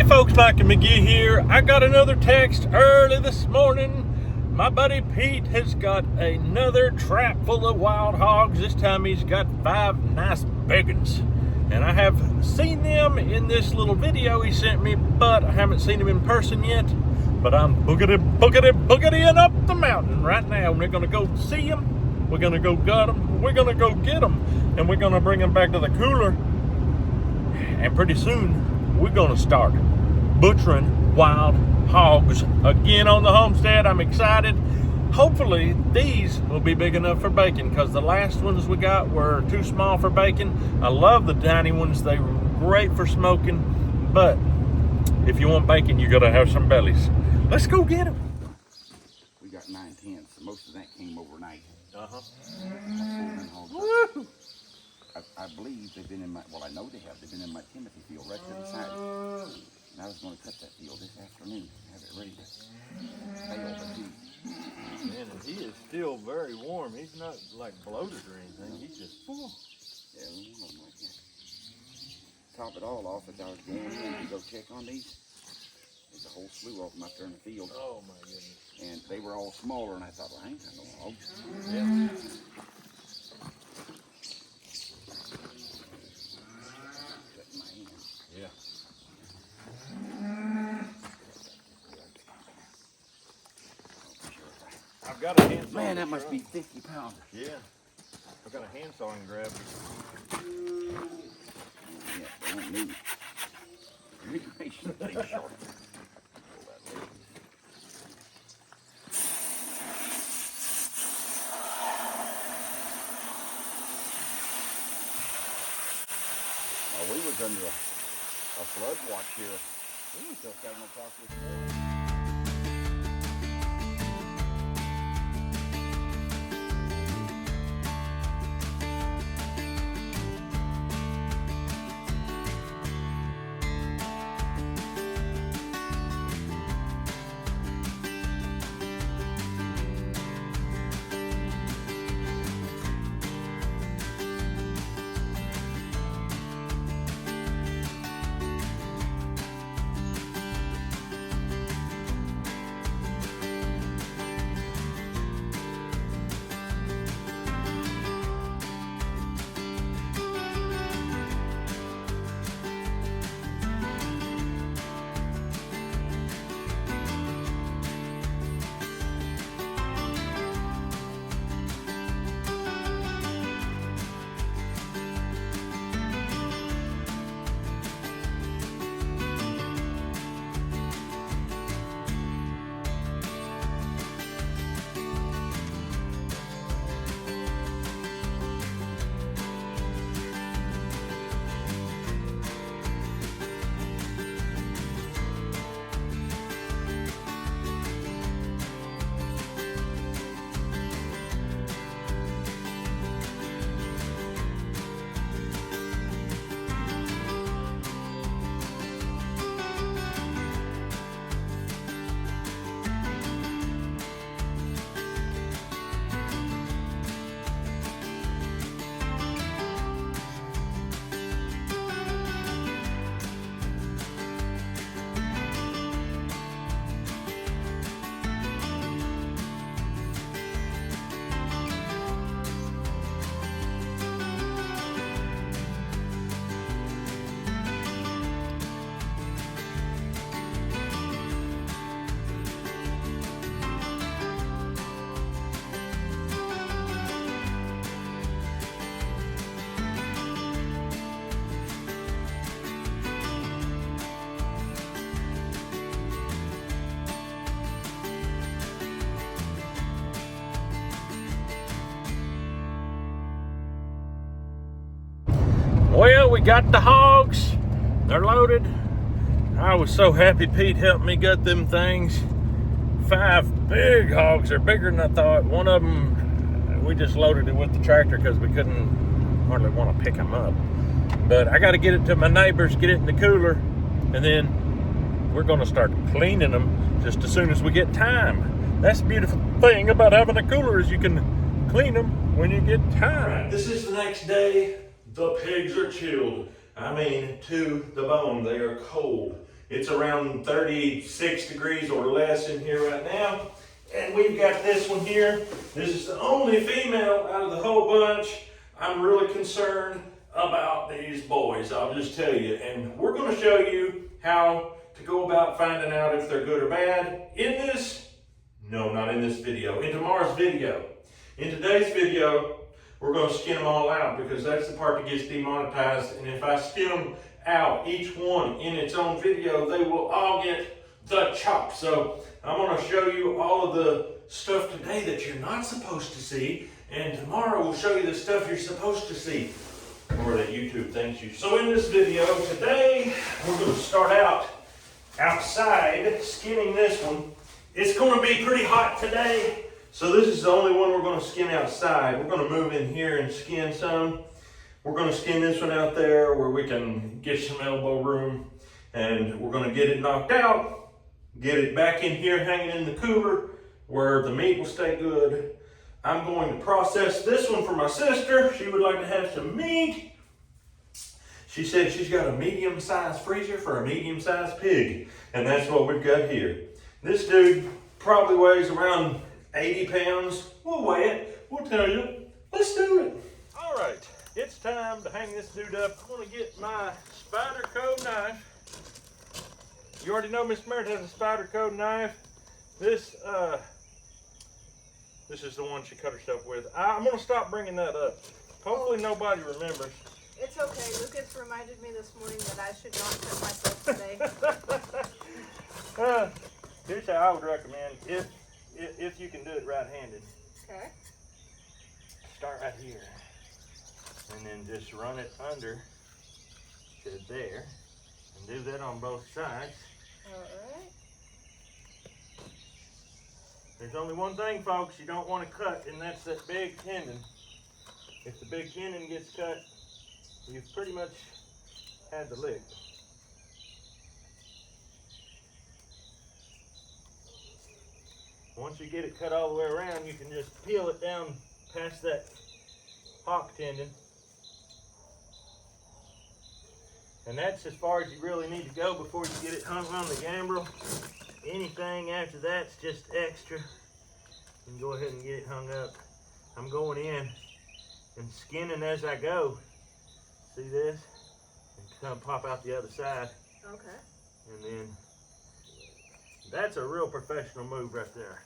folks, Mike and McGee here. I got another text early this morning. My buddy Pete has got another trap full of wild hogs. This time he's got 5 nice big ones. And I have seen them in this little video he sent me, but I haven't seen them in person yet. But I'm boogity-ing up the mountain right now. And we're gonna go see them. We're gonna go gut them. We're gonna go get them. And we're gonna bring them back to the cooler. And pretty soon, we're gonna start butchering wild hogs again on the homestead. I'm excited. Hopefully these will be big enough for bacon, because the last ones we got were too small for bacon. I love the tiny ones. They were great for smoking, but if you want bacon, you gotta have some bellies. Let's go get them. We got 9 tens, so most of that came overnight. Woo! I believe they've been in my, well, I know they have. They've been in my Timothy field right there beside it. And I was going to cut that field this afternoon, have it ready to bale the heat. Man, and he is still very warm. He's not like bloated or anything. He's just full. Yeah, one of them like that. Top it all off as I was going in to go check on these. There's a whole slew of them out there in the field. Oh my goodness. And they were all smaller, and I thought, well, I ain't got no hogs. Yeah. Yeah. I've got a handsaw. Man, that must be 50 pounds. Yeah. I've got a handsaw and grab it. Yeah, they don't need. Make sure they sharp. We was under a flood watch here. We was just 7 o'clock this morning. Well, we got the hogs. They're loaded. I was so happy Pete helped me gut them things. 5 big hogs. They're bigger than I thought. One of them, we just loaded it with the tractor because we couldn't hardly want to pick them up. But I got to get it to my neighbors, get it in the cooler, and then we're going to start cleaning them just as soon as we get time. That's the beautiful thing about having a cooler, is you can clean them when you get time. Right, this is the next day. The pigs are chilled. I mean, to the bone. They are cold. It's around 36 degrees or less in here right now. And we've got this one here. This is the only female out of the whole bunch. I'm really concerned about these boys, I'll just tell you. And we're gonna show you how to go about finding out if they're good or bad in this, no, not in this video, in tomorrow's video. In today's video, we're gonna skin them all out because that's the part that gets demonetized. And if I skin them out, each one in its own video, they will all get the chop. So I'm gonna show you all of the stuff today that you're not supposed to see, and tomorrow we'll show you the stuff you're supposed to see, or that YouTube thinks you. So in this video today, we're gonna start out outside skinning this one. It's gonna be pretty hot today, so this is the only one we're gonna skin outside. We're gonna move in here and skin some. We're gonna skin this one out there where we can get some elbow room, and we're gonna get it knocked out, get it back in here hanging in the cooler where the meat will stay good. I'm going to process this one for my sister. She would like to have some meat. She said she's got a medium-sized freezer for a medium-sized pig, and that's what we've got here. This dude probably weighs around 80 pounds. We'll weigh it, we'll tell you. Let's do it. All right, it's time to hang this dude up. I'm gonna get my Spyderco knife. You already know Miss Merritt has a Spyderco knife. This is the one she cut herself with. I'm gonna stop bringing that up. Hopefully nobody remembers. It's okay. Lucas reminded me this morning that I should not cut myself today. Here's how I would recommend if you can do it right-handed. Okay. Start right here, and then just run it under to there, and do that on both sides. All right. There's only one thing, folks, you don't want to cut, and that's that big tendon. If the big tendon gets cut, you've pretty much had the lick. Once you get it cut all the way around, you can just peel it down past that hock tendon. And that's as far as you really need to go before you get it hung on the gambrel. Anything after that's just extra. You can go ahead and get it hung up. I'm going in and skinning as I go. See this? And kind of pop out the other side. Okay. And then that's a real professional move right there.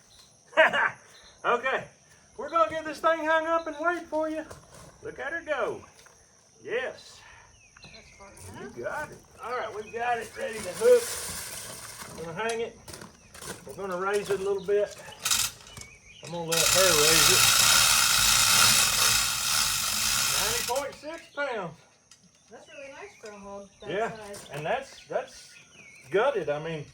Okay, we're gonna get this thing hung up and wait for you. Look at her go. Yes. That's far enough. You got it. All right, we've got it ready to hook. We're gonna hang it. We're gonna raise it a little bit. I'm gonna let her raise it. 90.6 pounds. That's really nice for a hog that Yeah, size. and that's gutted. I mean,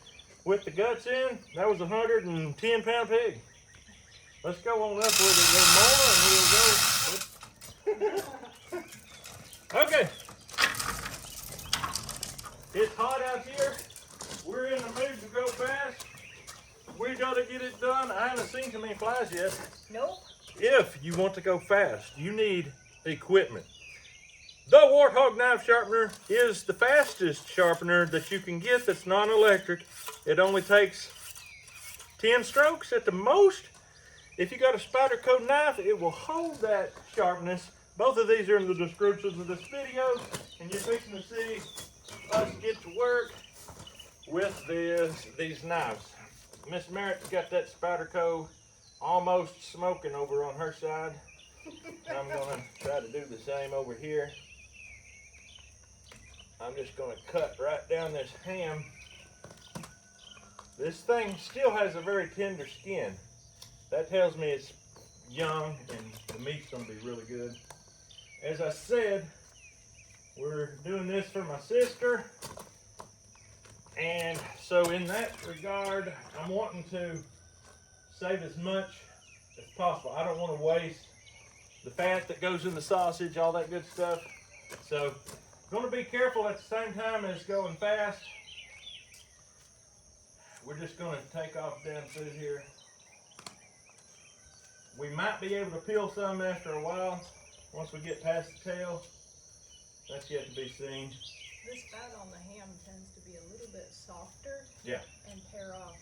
with the guts in, that was a 110-pound pig. Let's go on up with it a little more, and we'll go. Okay. It's hot out here. We're in the mood to go fast. We gotta get it done. I haven't seen too many flies yet. Nope. If you want to go fast, you need equipment. The Warthog knife sharpener is the fastest sharpener that you can get that's non-electric. It only takes 10 strokes at the most. If you got a Spyderco knife, it will hold that sharpness. Both of these are in the descriptions of this video, and you're fixing to see us get to work with these knives. Miss Merritt's got that Spyderco almost smoking over on her side. I'm gonna try to do the same over here. I'm just gonna cut right down this ham. This thing still has a very tender skin. That tells me it's young and the meat's gonna be really good. As I said, we're doing this for my sister. And so in that regard, I'm wanting to save as much as possible. I don't want to waste the fat that goes in the sausage, all that good stuff. So I'm going to be careful at the same time as going fast. We're just going to take off down through here. We might be able to peel some after a while, once we get past the tail. That's yet to be seen. This fat on the ham tends to be a little bit softer Yeah. and tear off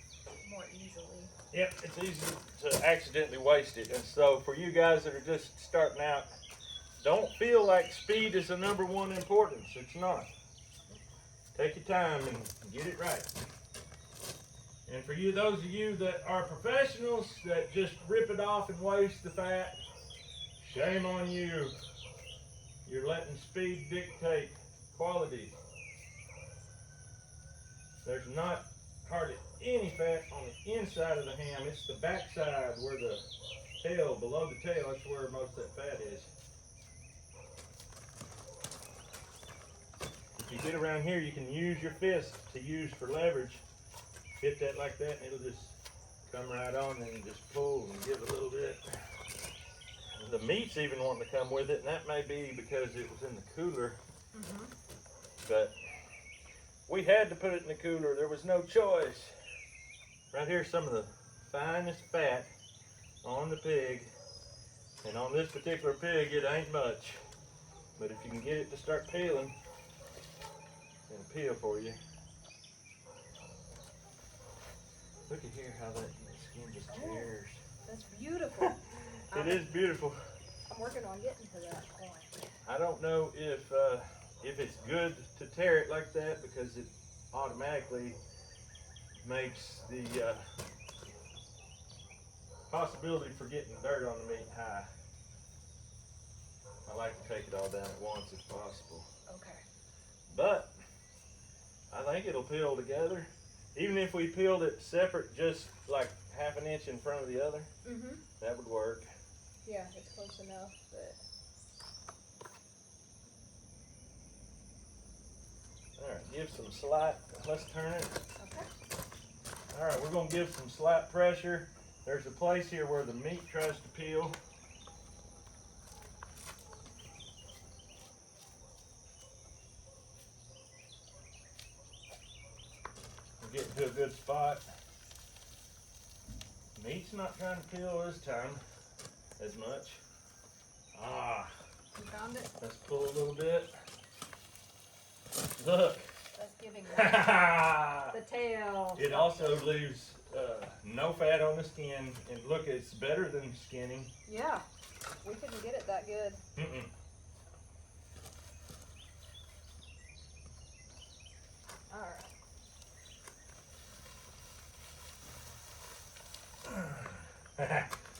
more easily. Yep, it's easy to accidentally waste it. And so for you guys that are just starting out, don't feel like speed is the #1 importance. It's not. Take your time and get it right. And for you, those of you that are professionals that just rip it off and waste the fat, shame on you. You're letting speed dictate quality. There's not hardly any fat on the inside of the ham. It's the back side where the tail, below the tail, that's where most of that fat is. If you get around here, you can use your fist to use for leverage. Hit that like that and it'll just come right on and just pull and give a little bit. The meat's even wanting to come with it, and that may be because it was in the cooler. But we had to put it in the cooler. There was no choice. Right here's some of the finest fat on the pig. And on this particular pig, it ain't much. But if you can get it to start peeling, it'll peel for you. Look at here how that skin just tears. That's beautiful. It is beautiful. I'm working on getting to that point. I don't know if it's good to tear it like that because it automatically makes the possibility for getting dirt on the meat high. I like to take it all down at once if possible. Okay. But I think it'll peel together. Even if we peeled it separate, just like ½ an inch in front of the other, that would work. Yeah, it's close enough, but All right, give some slight, let's turn it. okay. All right, we're gonna give some slight pressure. There's a place here where the meat tries to peel. We're getting to a good spot. Meat's not trying to peel this time as much. Ah, You found it? let's pull a little bit. Look. That's giving the It tail. also leaves no fat on the skin, and look, it's better than skinning. Yeah, we couldn't get it that good. All right.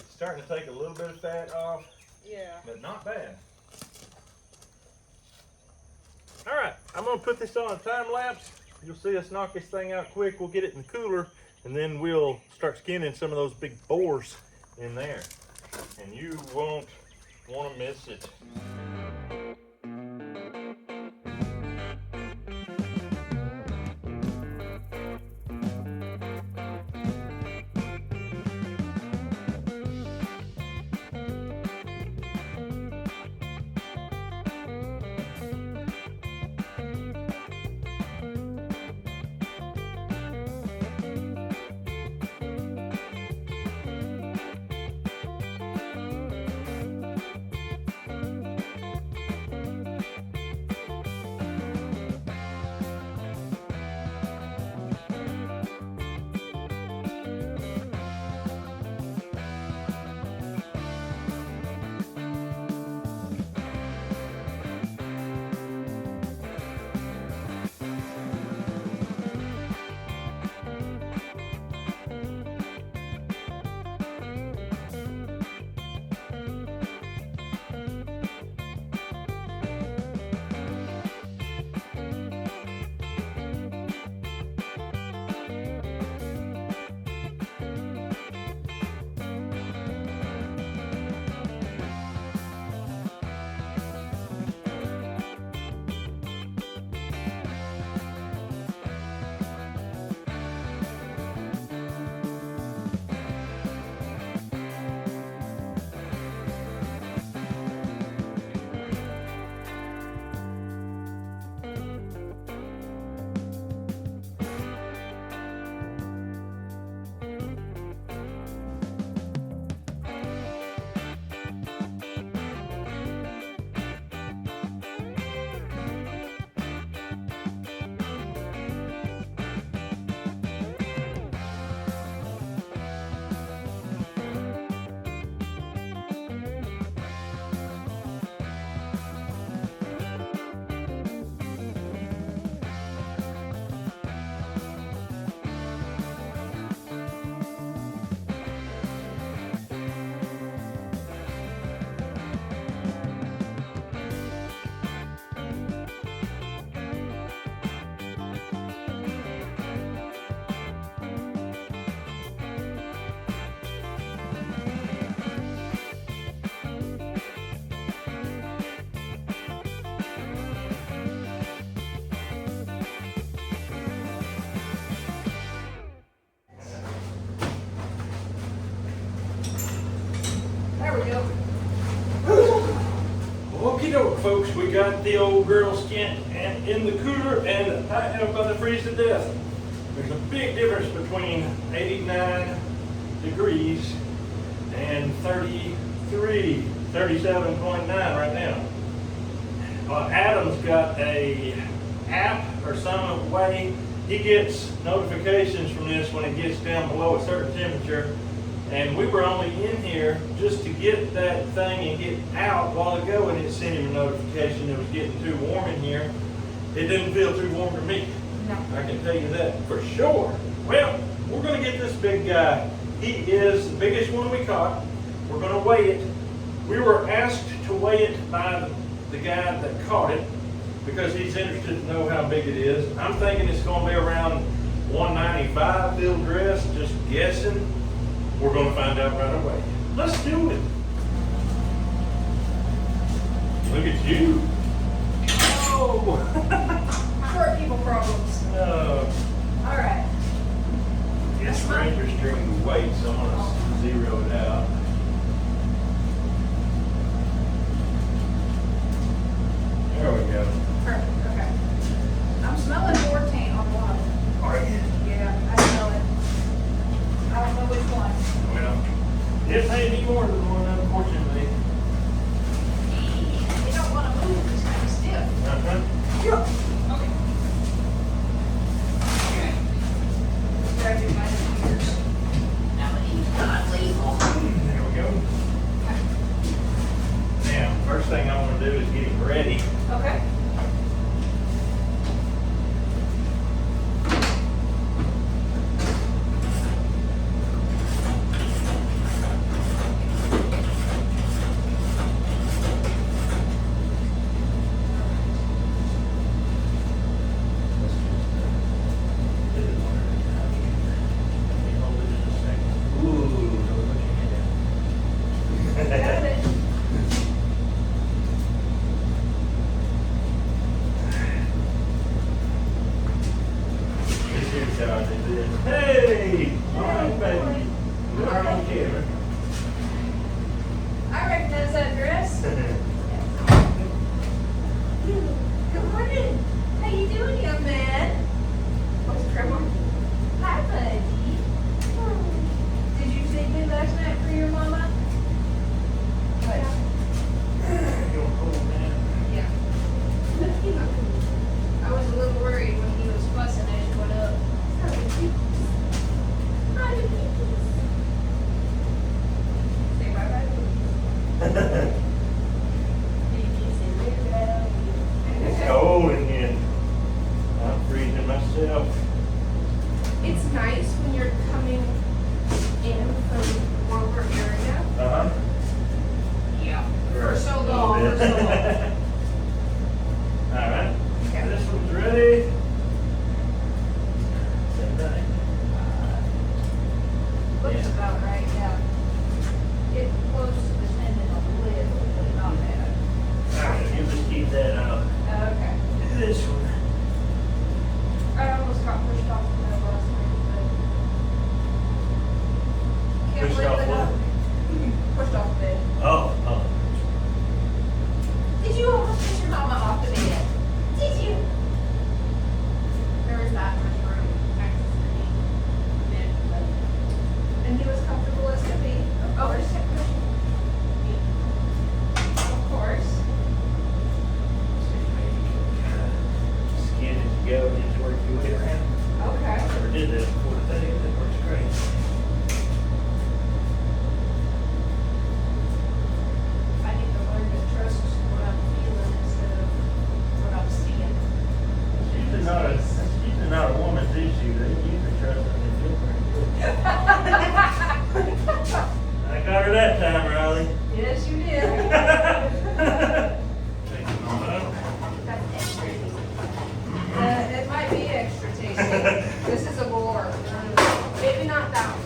Starting to take a little bit of fat off, Yeah. but not bad. All right, I'm gonna put this on a time lapse. You'll see us knock this thing out quick. We'll get it in the cooler, and then we'll start skinning some of those big boars in there. And you won't want to miss it. we got the old girl skint and in the cooler, and I am about to freeze to death. There's a big difference between 89 degrees and 33, 37.9 right now. Adam's got a app or some way he gets notifications from this when it gets down below a certain temperature. And we were only in here just to get that thing and get out a while ago, and it sent him a notification it was getting too warm in here. It didn't feel too warm to me. No. I can tell you that for sure. Well, we're going to get this big guy. He is the biggest one we caught. We're going to weigh it. We were asked to weigh it by the guy that caught it because he's interested to know how big it is. I'm thinking it's going to be around 195 field dress, just guessing. We're going to find out right away. Let's do it. Look at you. Oh. Short people problems. No. All right. It's stranger string weight, so I'm going to zero it out. There we go. Perfect. Okay. I'm smelling more taint on one of them. Are you? Yeah, I smell it. I don't know which one. Well, it may be more than one, unfortunately. You don't want to move. It's kind of stiff. Uh-huh. Okay. Grab your knife and ears. Now that he's not lethal. There we go. Now, first thing I want to do is get him ready. Okay. Hey! All right, baby. You're on camera. I recognize that dress. Good morning. How you doing, young man? What's the trouble? Hi, buddy. Did you see me last night for your mama? What? You're cool, man. Yeah. I was a little worried when he was fussing as you went up. Say bye-bye. It's cold in here. I'm freezing myself. It's nice when you're coming in from warmer area. Uh-huh. Yeah. For For so a little long, bit. for so long. All right. Okay. This one's ready. Set right. Looks about right, yeah. Get close to the tendon a little, but not bad. All right, you just keep that out. Okay. This one. I almost got pushed off the bed last night, but. Can't Pushed believe off it. what? Pushed off the bed. Oh. Did you almost push your mama off the bed? Did you? There was that much room next to the bed, but And he was comfortable as could be. of course, kept pushing. Of course. See, maybe you can kind of skin it together and just work your way around. Okay. I never did that before today. That works great. I need to learn to trust what I'm feeling instead of what I'm seeing. She's not a woman's issue. They usually trust her and feel pretty good. I got her that time, Riley. Yes, you did. Take it on up. That's extra tasty. It might be extra tasty. This is a bore. Maybe not that one.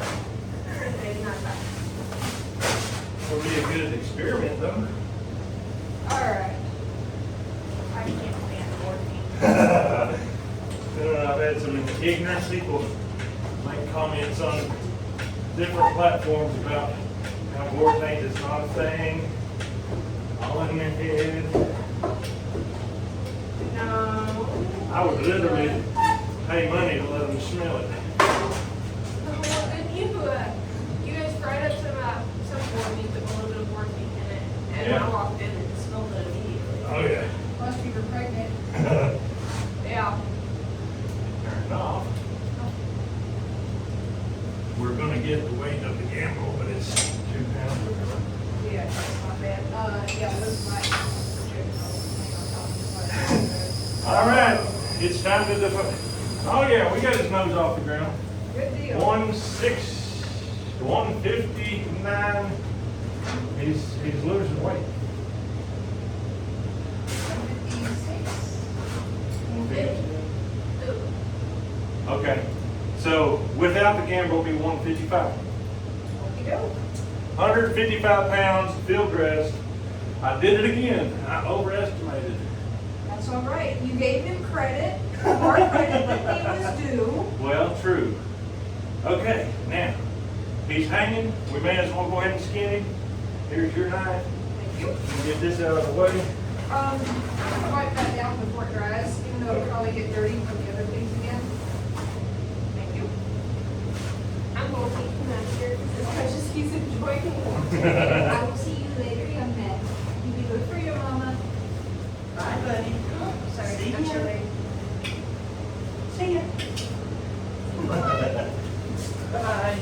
Maybe not that one. It'll be a good experiment, though. Alright. I can't stand board I've had some ignorant people make comments on different platforms about how board paint is not a thing. All in their head. I would literally pay money to let them smell it. Well, and you guys fried up some board meat, put a little bit of board meat in it, and Yeah. I walked in and smelled it immediately. Oh yeah. Plus you were pregnant. Yeah. Turn it off. We're gonna get the weight of the gamble, but it's 2 pounds or whatever. Yeah, that's not bad. Yeah, those might. All right, it's time to define. Oh yeah, we got his nose off the ground. Good deal. 159. He's losing weight. 56. Okay, so without the gamble, it'll be 155. You go. 155 pounds, field dressed. I did it again. I overestimated. That's all right. You gave him credit, more credit than he was due. Well, true. Okay, now, he's hanging. We may as well go ahead and skin him. Here's your knife. Thank you. Get this out of the way. Wipe that down before it dries, even though it'll probably get dirty from the other things again. Thank you. I'm going to take him out here as much as he's enjoying it. I will see you later, young man. You be good for your mama. Bye, buddy. Sorry, See I'm ya. sure they- See ya. Bye.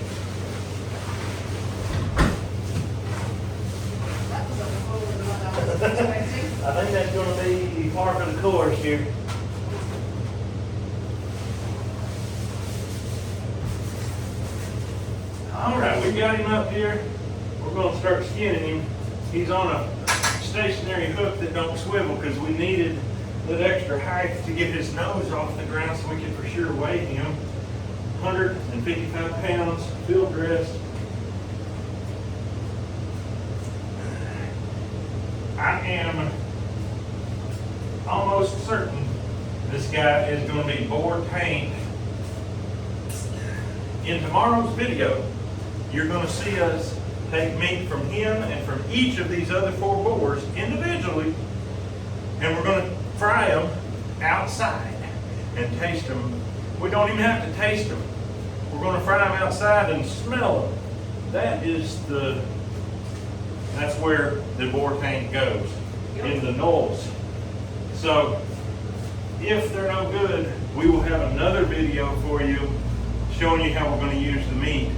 That was a whole other one I was expecting. I think that's gonna be part of the course here. All right, we got him up here. We're gonna start skinning him. He's on a stationary hook that don't swivel because we needed that extra height to get his nose off the ground so we could for sure weigh him. 155 pounds, field dressed. I am almost certain this guy is going to be board paint. In tomorrow's video, you're going to see us take meat from him and from each of these other 4 boars individually, and we're going to fry them outside and taste them. We don't even have to taste them. We're going to fry them outside and smell them. That's where the board paint goes, in the knolls. So if they're no good, we will have another video for you showing you how we're going to use the meat.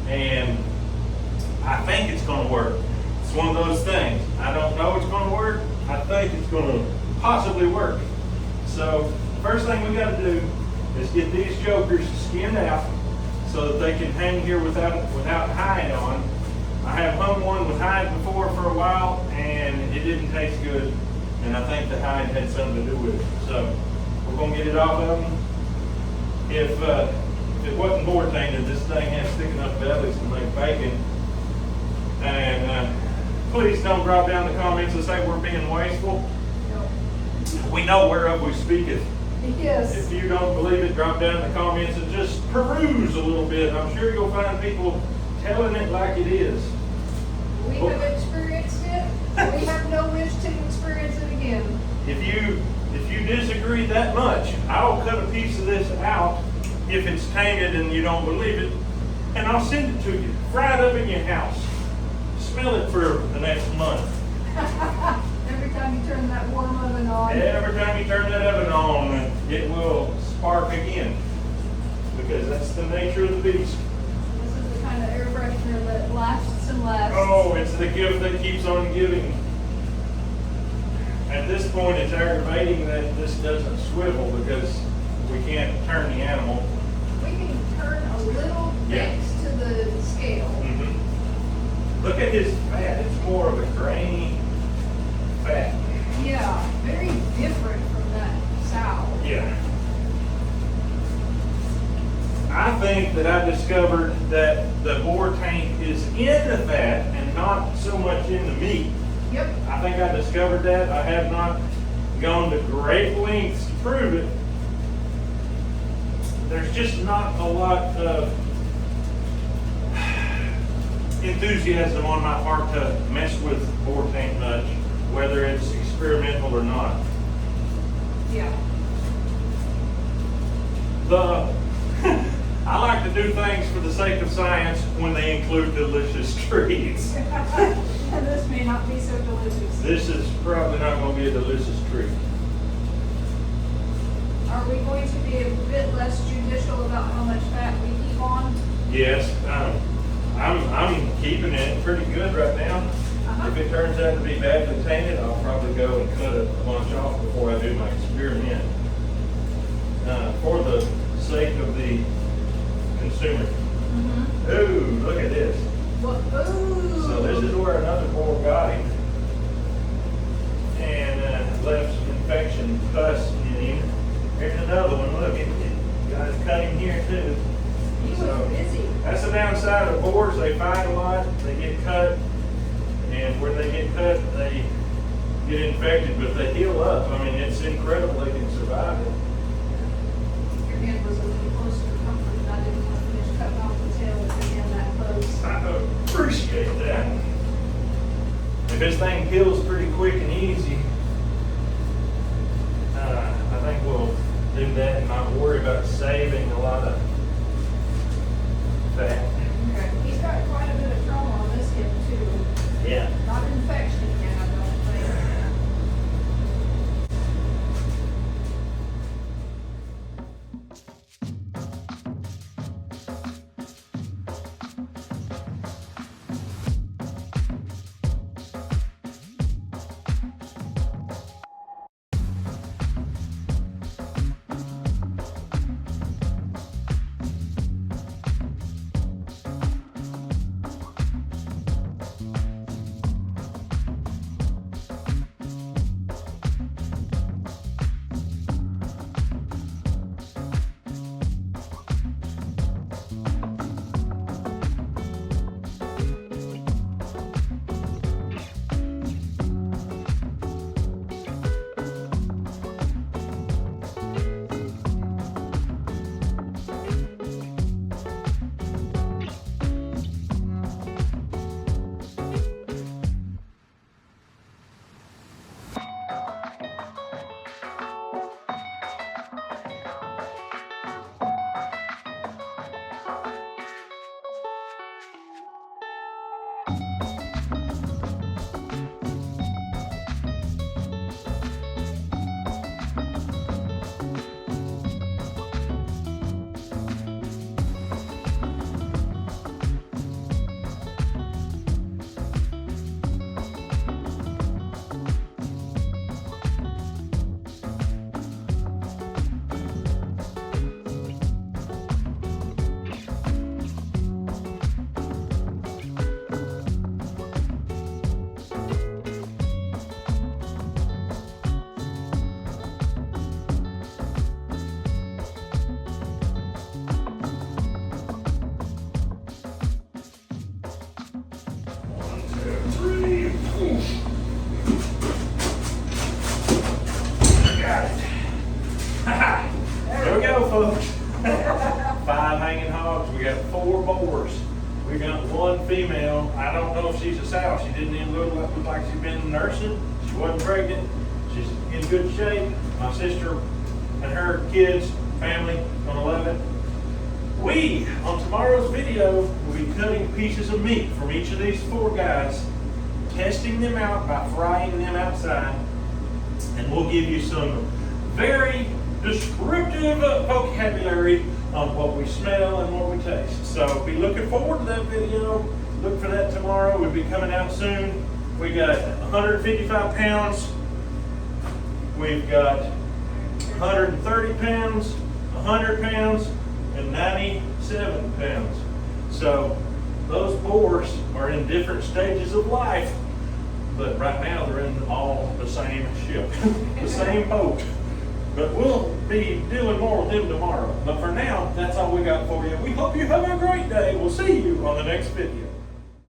And I think it's going to work. It's one of those things. I don't know it's going to work. I think it's going to possibly work. So first thing we got to do is get these jokers skinned out so that they can hang here without hide on. I have hung one with hide before for a while and it didn't taste good, and I think the hide had something to do with it. So we're going to get it off of them. If it wasn't board tainted, this thing has thick enough bellies to make bacon. And please don't drop down the comments and say we're being wasteful. We know whereof we speaketh. Yes. If you don't believe it, drop down in the comments and just peruse a little bit. I'm sure you'll find people telling it like it is. We have experienced it. We have no wish to experience it again. If you disagree that much, I'll cut a piece of this out if it's tainted and you don't believe it, and I'll send it to you. Fry it up in your house. Smell it for the next month. Every time you turn that warm oven on. Every time you turn that oven on, it will spark again, because that's the nature of the beast. This is the kind of air freshener that lasts and lasts. Oh, it's the gift that keeps on giving. At this point, it's aggravating that this doesn't swivel because we can't turn the animal. We can turn a little next to the scale. Look at his fat. It's more of a grainy fat. Yeah, very different from that sow. Yeah. I think that I discovered that the boar taint is in the fat and not so much in the meat. Yep. I think I discovered that. I have not gone to great lengths to prove it. There's just not a lot of enthusiasm on my part to mess with boar taint much, whether it's experimental or not. Yeah. I like to do things for the sake of science when they include delicious treats. And this may not be so delicious. This is probably not going to be a delicious treat. Are we going to be a bit less judicial about how much fat we keep on? Yes, I'm keeping it pretty good right now. If it turns out to be badly tainted, I'll probably go and cut a bunch off before I do my experiment. For the sake of the consumer. Ooh, look at this. Ooh. So this is where another boar got him and left some infection pus in him. Here's another one. Look, it got his cut him here too. He was busy. That's the downside of boars. They fight a lot. They get cut, and when they get cut, they get infected, but they heal up. I mean, it's incredible they can survive it. Your hand was a little closer to comfort, and I didn't want to finish cutting off the tail with your hand that close. I appreciate that. If this thing kills pretty quick and easy, I think we'll do that and not worry about saving a lot of fat. Okay. He's got quite a bit of trauma on this hip too. Yeah. Not an infection yet, I don't think. There we go, folks. 5 hanging hogs. We got 4 boars. We got 1 female. I don't know if she's a sow. She didn't even look like she'd been nursing. She wasn't pregnant. She's in good shape. My sister and her kids, family, gonna love it. We, on tomorrow's video, will be cutting pieces of meat from each of these 4 guys, testing them out by frying them outside, and we'll give you some very descriptive vocabulary on what we smell and what we taste. So be looking forward to that video. Look for that tomorrow. We'll be coming out soon. We got 155 pounds. We've got 130 pounds, 100 pounds, and 97 pounds. So those boars are in different stages of life, but right now they're in all the same ship, the same boat. But we'll be doing more with them tomorrow. But for now, that's all we got for you. We hope you have a great day. We'll see you on the next video.